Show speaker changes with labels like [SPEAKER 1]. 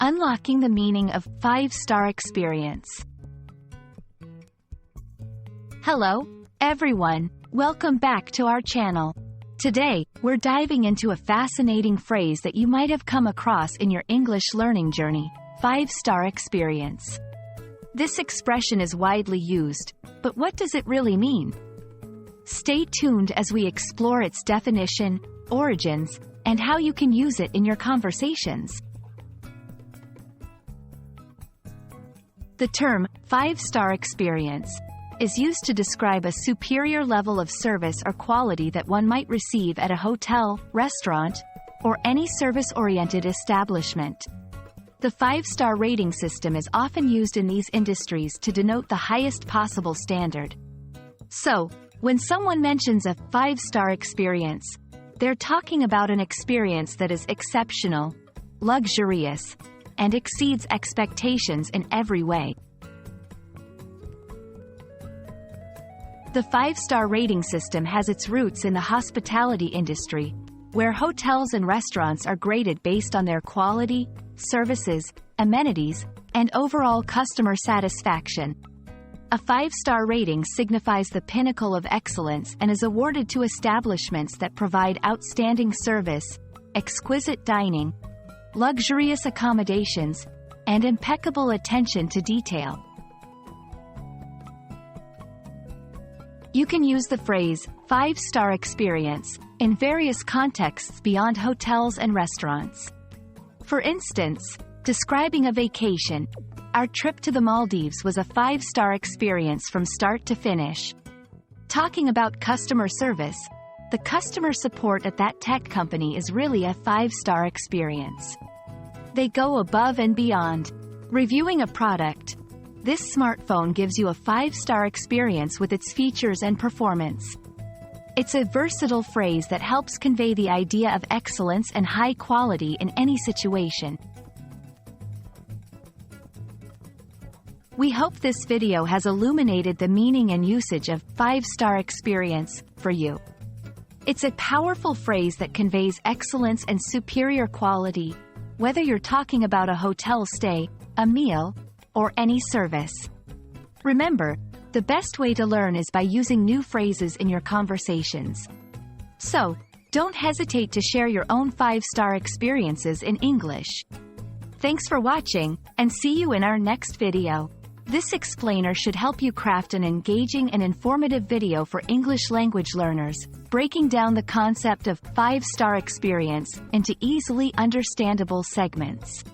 [SPEAKER 1] Unlocking the meaning of five-star experience. Hello, everyone. Welcome back to our channel. Today, we're diving into a fascinating phrase that you might have come across in your English learning journey: five-star experience. This expression is widely used, but what does it really mean? Stay tuned as we explore its definition, origins, and how you can use it in your conversations. The term, five-star experience, is used to describe a superior level of service or quality that one might receive at a hotel, restaurant, or any service-oriented establishment. The five-star rating system is often used in these industries to denote the highest possible standard. So, when someone mentions a five-star experience, they're talking about an experience that is exceptional, luxurious, and exceeds expectations in every way. The five-star rating system has its roots in the hospitality industry, where hotels and restaurants are graded based on their quality, services, amenities, and overall customer satisfaction. A five-star rating signifies the pinnacle of excellence and is awarded to establishments that provide outstanding service, exquisite dining, luxurious accommodations, and impeccable attention to detail. You can use the phrase, five-star experience, in various contexts beyond hotels and restaurants. For instance, describing a vacation, our trip to the Maldives was a five-star experience from start to finish. Talking about customer service, the customer support at that tech company is really a five-star experience. They go above and beyond. Reviewing a product, this smartphone gives you a five-star experience with its features and performance. It's a versatile phrase that helps convey the idea of excellence and high quality in any situation. We hope this video has illuminated the meaning and usage of five-star experience for you. It's a powerful phrase that conveys excellence and superior quality, whether you're talking about a hotel stay, a meal, or any service. Remember, the best way to learn is by using new phrases in your conversations. So, don't hesitate to share your own five-star experiences in English. Thanks for watching, and see you in our next video. This explainer should help you craft an engaging and informative video for English language learners, breaking down the concept of five-star experience into easily understandable segments.